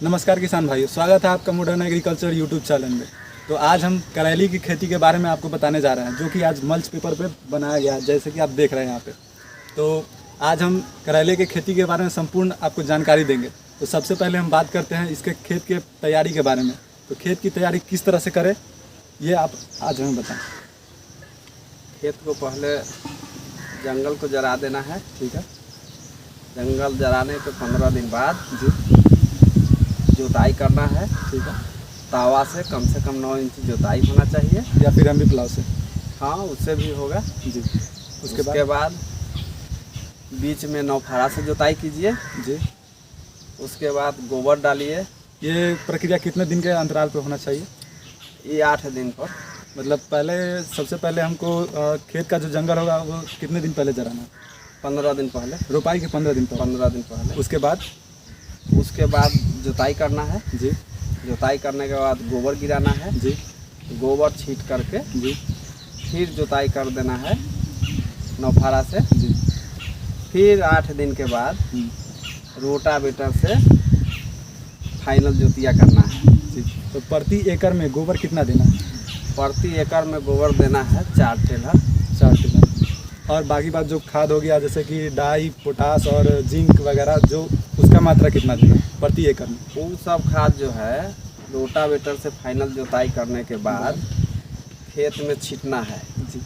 नमस्कार किसान भाइयों, स्वागत है आपका मॉडर्न एग्रीकल्चर यूट्यूब चैनल में। तो आज हम करेली की खेती के बारे में आपको बताने जा रहे हैं, जो कि आज मल्च पेपर पे बनाया गया है, जैसे कि आप देख रहे हैं यहाँ पे। तो आज हम करेले की खेती के बारे में संपूर्ण आपको जानकारी देंगे। तो सबसे पहले हम बात करते हैं इसके खेत के तैयारी के बारे में। तो खेत की तैयारी किस तरह से करें, ये आप आज हमें बताएँ। खेत को पहले जंगल को जरा देना है। ठीक है। जंगल जराने के 15 दिन बाद जी। जुताई करना है। ठीक है। तावा से कम 9 इंच जुताई होना चाहिए, या फिर हम भी प्लाव से। हाँ उससे भी होगा जी। उसके बाद बीच में 9 फाड़ा से जुताई कीजिए। जी। उसके बाद गोबर डालिए। ये प्रक्रिया कितने दिन के अंतराल पे होना चाहिए? ये 8 दिन पर। मतलब सबसे पहले हमको खेत का जो जंगल होगा वो कितने दिन पहले जराना है? 15 दिन पहले। रोपाई के 15 दिन पहले। 15 दिन पहले। उसके बाद जुताई करना है। जी। जुताई करने के बाद गोबर गिराना है। जी। गोबर छीट करके जी। फिर जुताई कर देना है 9 फाड़ा से। जी। फिर 8 दिन के बाद रोटावेटर से फाइनल जोतिया करना है। जी। तो प्रति एकड़ में गोबर कितना देना है? प्रति एकड़ में गोबर देना है 4 टेलर। 4 टेलर। और बाकी बात जो खाद हो गया, जैसे कि डाई, पोटास और जिंक वगैरह, जो उसका मात्रा कितना देना है प्रति एकड़ में? वो सब खाद जो है रोटावेटर से फाइनल जोताई करने के बाद खेत में छीटना है। जी।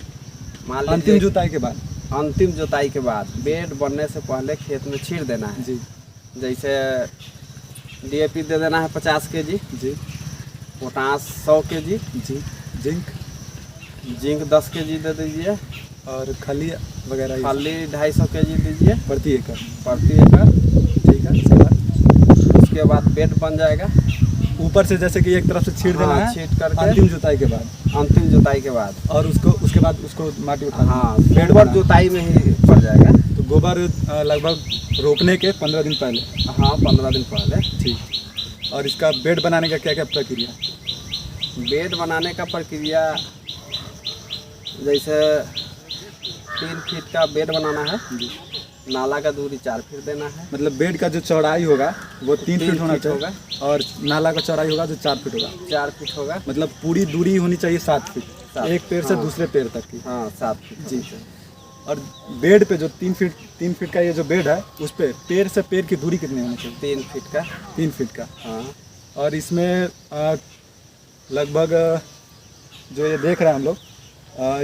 मान अंतिम जुताई के बाद? अंतिम जोताई के बाद बेड बनने से पहले खेत में छीट देना है। जी। जैसे DAP दे देना है 50 kg। जी। Potash 100 kg। जी। जिंक 10 kg दे दीजिए। और खली वगैरह ये खाली 250 kg दीजिए प्रति एकड़। ठीक है। उसके बाद बेड बन जाएगा। ऊपर से जैसे कि एक तरफ से छीट देना है, छीट करके अंतिम जुताई के बाद। अंतिम जुताई के बाद और उसके बाद उसको माटी उठा। हाँ गोबर जुताई में ही पड़ जाएगा। तो गोबर लगभग रोपने के 15 दिन पहले। हाँ 15 दिन पहले। ठीक। और इसका बेड बनाने का क्या क्या प्रक्रिया? बेड बनाने का प्रक्रिया जैसे 3 फीट का बेड बनाना है। जी। नाला का दूरी 4 फीट देना है। मतलब बेड का जो चौड़ाई होगा वो 3 फीट होना चाहिए होगा। और नाला का चौड़ाई होगा जो 4 फीट होगा। 4 फीट होगा। मतलब पूरी दूरी होनी चाहिए 7 फीट, एक पेड़ से दूसरे पेड़ तक की। हाँ 7 फीट। जी। और बेड पे जो 3 फीट का ये जो बेड है, उस पे पेड़ से पेड़ की दूरी कितनी होनी चाहिए? 3 फीट का। 3 फीट का। हाँ। और इसमें लगभग जो ये देख रहे हैं हम लोग,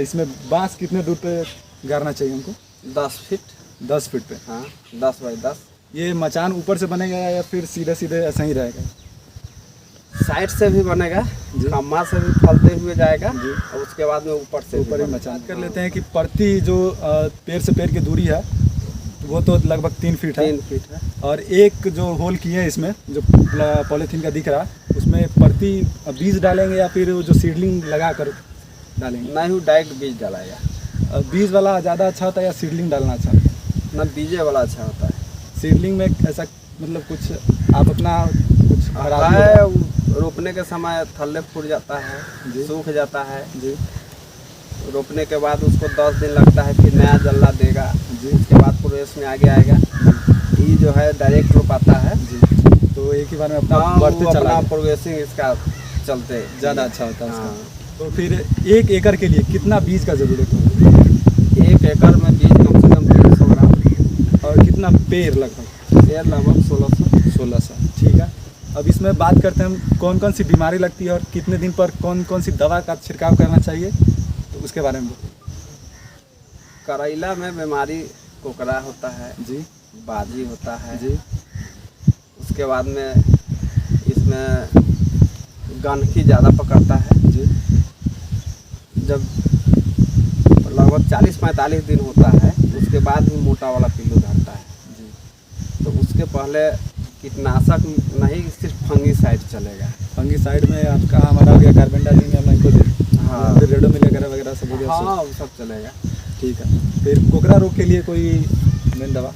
इसमें बांस कितने दूर पे गाड़ना चाहिए हमको? 10 फीट। 10 फीट पे। हाँ 10 बाई 10। ये मचान ऊपर से बनेगा या फिर सीधे सीधे ऐसा ही रहेगा? साइड से भी बनेगा, खम्मा से भी फलते हुए जाएगा। जी। और उसके बाद में ऊपर ही मचान कर लेते हैं कि प्रति जो पेड़ से पेड़ की दूरी है वो तो लगभग 3 फीट है। 3 फीट है। और एक जो होल किए हैं इसमें, जो पॉलीथीन का दिख रहा है, उसमें प्रति बीज डालेंगे या फिर जो सीडलिंग लगा कर डालेंगे? नहीं वो डायरेक्ट बीज डालेगा। बीज वाला ज़्यादा अच्छा होता है या सीडलिंग डालना अच्छा होता है? ना बीजे वाला अच्छा होता है। सीडलिंग में ऐसा मतलब कुछ आप अपना कुछ है, रोपने के समय थल्ले फूट जाता है, सूख जाता है। जी। रोपने के बाद उसको 10 दिन लगता है, फिर नया जल्ला देगा। जी। उसके बाद प्रोग्रेस में आगे आएगा। ये जो है डायरेक्ट रोपाता है। जी। तो एक ही बार में अपना बढ़ते चला प्रोग्रेसिंग इसका चलते ज़्यादा अच्छा होता है। हाँ। तो फिर 1 एकड़ के लिए कितना बीज का ज़रूरत होगा? 1 एकड़ में बीज कम से कम 300 ग्राम। और कितना पेड़ लगभग? पेड़ लगभग 1600। ठीक है। अब इसमें बात करते हैं हम कौन कौन सी बीमारी लगती है और कितने दिन पर कौन कौन सी दवा का छिड़काव करना चाहिए, तो उसके बारे में। करेला में बीमारी कोकरा होता है। जी। बाजी होता है। जी। उसके बाद में इसमें गंदगी ज़्यादा पकड़ता है। जी। जब लगभग 40-45 दिन होता है उसके बाद ही मोटा वाला पिल्लू धरता है। जी। तो उसके पहले कीटनाशक नहीं, सिर्फ फंगीसाइड चलेगा। फंगीसाइड में आपका हमारा हो गया कार्बेंडाजिम या मैंकोजेब। हाँ। फिर रेडोमिल वगैरह सब हो गया। हाँ वो सब चलेगा। ठीक है। फिर कोकरा रोग के लिए कोई मेन दवा?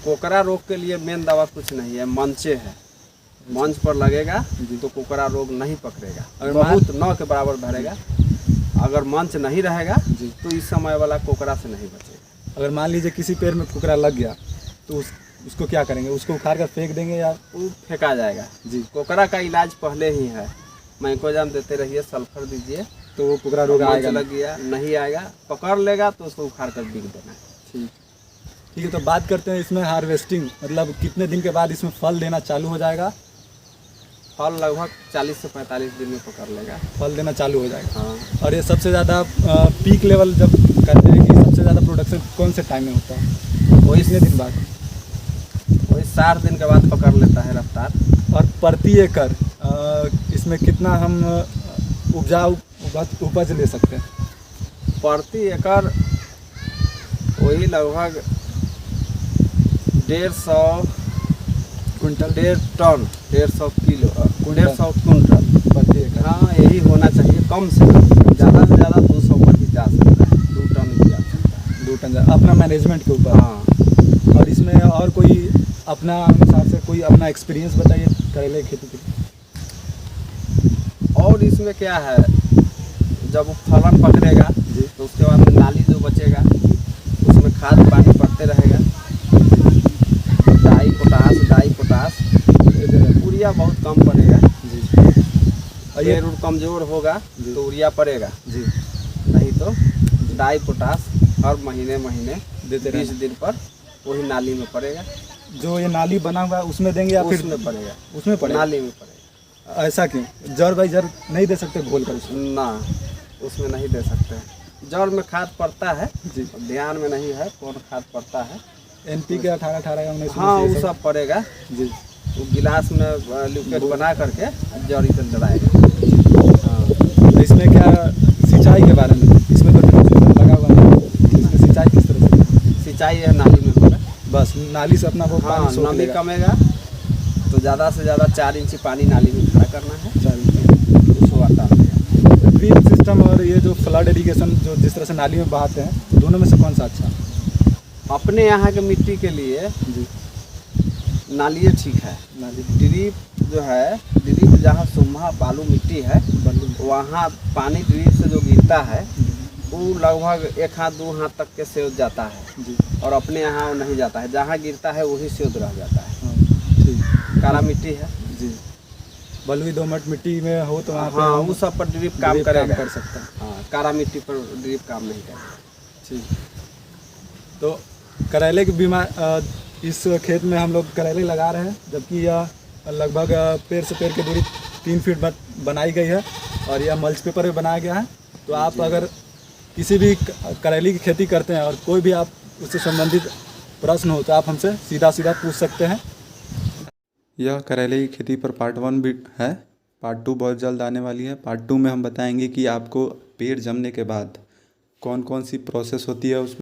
कोकरा रोग के लिए मेन दवा कुछ नहीं है, मंचे है। मंच पर लगेगा तो कोकरा रोग नहीं पकड़ेगा, बहुत 9 के बराबर भरेगा। अगर मंच नहीं रहेगा तो इस समय वाला कोकरा से नहीं बचेगा। अगर मान लीजिए किसी पेड़ में कोकरा लग गया तो उसको क्या करेंगे, उसको उखाड़ कर फेंक देंगे या? वो फेंका जाएगा जी। कोकरा का इलाज पहले ही है, मैकोजाम देते रहिए, सल्फर दीजिए, तो वो कोकरा रोग आएगा लग गया नहीं आएगा, पकड़ लेगा तो उसको उखाड़ कर बिक देना है। ठीक ठीक है। तो बात करते हैं इसमें हार्वेस्टिंग, मतलब कितने दिन के बाद इसमें फल देना चालू हो जाएगा? फल लगभग 40 से 45 दिन में पकड़ लेगा, फल देना चालू हो जाएगा। हाँ। और ये सबसे ज़्यादा पीक लेवल जब करते हैं कि सबसे ज़्यादा प्रोडक्शन कौन से टाइम में होता है? वही कितने दिन बाद? वही 60 दिन के बाद पकड़ लेता है रफ्तार। और प्रति एकड़ इसमें कितना हम उपज ले सकते हैं? प्रति एकड़ वही लगभग 150 क्विंटल, 150 किलो, क्विंटल। 150 कुंटल प्रति एकड़। हाँ यही होना चाहिए, कम से ज़्यादा 200 पर भी जा सकता है, 2 टन भी जा सकता है। 2 टन अपना मैनेजमेंट के ऊपर। हाँ। और इसमें और कोई अपना अनुसार से कोई अपना एक्सपीरियंस बताइए करेले की खेती के। और इसमें क्या है, जब वो फलन पकड़ेगा तो उसके बाद में नाली जो बचेगा उसमें खाद पानी पड़ते रहेगा, डाई पोटास, यूरिया बहुत कम पड़ेगा। जी। और ये पेड़ कमज़ोर होगा जी। तो यूरिया पड़ेगा, जी नहीं तो डाई पोटास हर महीने देते 20 दिन पर वही नाली में पड़ेगा। जो ये नाली बना हुआ है उसमें देंगे या फिर उसमें पड़ेगा, उसमें पड़ेगा? नाली में पड़ेगा। ऐसा क्यों? जड़ बाई जड़ नहीं दे सकते घोल कर उसमें? ना, उसमें नहीं दे सकते हैं। जड़ में खाद पड़ता है, जी। ध्यान में नहीं है कौन खाद पड़ता है। NPK 18 या 19? हाँ वो सब पड़ेगा। जी। वो गिलास में लिक्विड बना करके जड़ इधर डलाएगा। हाँ। तो इसमें क्या सिंचाई के बारे में, इसमें तो ट्रांसमिशन लगा हुआ है, इसमें सिंचाई किस तरह से? सिंचाई है नाली में होगा, बस नाली से अपना वो हाँ पानी सोख नमी लेगा। कमेगा तो ज़्यादा से ज़्यादा 4 इंच पानी नाली में खड़ा करना है, चलिए। उसको आता है। ड्रिप सिस्टम और ये जो फ्लड इरिगेशन जो जिस तरह से नाली में बहाते हैं, दोनों में से कौन सा अच्छा? अपने यहाँ के मिट्टी के लिए जी। नालिए ठीक है। नाली ड्रिप जो है, ड्रिप जहाँ सुम्हा बालू मिट्टी है वहाँ पानी ड्रिप से जो गिरता है वो लगभग 1 हाथ 2 हाथ तक के सेव जाता है। जी। और अपने यहाँ वो नहीं जाता है, जहाँ गिरता है वही सेव रह जाता है। हाँ, ठीक। काला मिट्टी है जी। बलुई दोमट मिट्टी में हो तो वहाँ पे हाँ हम वो सब पर ड्रिप काम ड्रिप करेगा, कर सकते हैं। हाँ काला मिट्टी पर ड्रिप काम नहीं करेगा। ठीक। तो करेले की इस खेत में हम लोग करेले लगा रहे हैं, जबकि यह लगभग पेड़ से पेड़ की दूरी 3 फीट बनाई गई है और यह मल्च पेपर में बनाया गया है। तो आप अगर किसी भी करेले की खेती करते हैं और कोई भी आप उससे संबंधित प्रश्न हो तो आप हमसे सीधा पूछ सकते हैं। यह करेले की खेती पर पार्ट 1 भी है, पार्ट 2 बहुत जल्द आने वाली है। पार्ट 2 में हम बताएंगे कि आपको पेड़ जमने के बाद कौन कौन सी प्रोसेस होती है उसमें,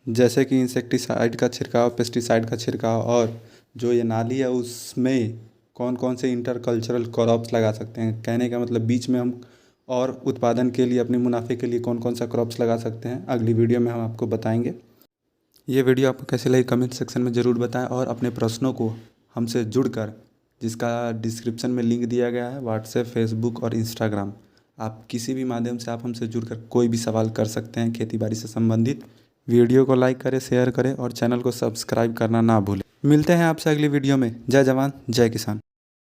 जैसे कि इंसेक्टिसाइड का छिड़काव, पेस्टिसाइड का छिड़काव, और जो ये नाली है उसमें कौन कौन से इंटरकल्चरल क्रॉप्स लगा सकते हैं। कहने का मतलब बीच में हम और उत्पादन के लिए, अपने मुनाफे के लिए कौन कौन सा क्रॉप्स लगा सकते हैं, अगली वीडियो में हम आपको बताएंगे। ये वीडियो आपको कैसे लगी कमेंट सेक्शन में ज़रूर बताएं और अपने प्रश्नों को हमसे जुड़कर, जिसका डिस्क्रिप्शन में लिंक दिया गया है, व्हाट्सएप, फेसबुक और इंस्टाग्राम, आप किसी भी माध्यम से आप हमसे जुड़कर कोई भी सवाल कर सकते हैं खेती बाड़ी से संबंधित। वीडियो को लाइक करें, शेयर करें और चैनल को सब्सक्राइब करना ना भूलें। मिलते हैं आपसे अगली वीडियो में। जय जवान जय किसान।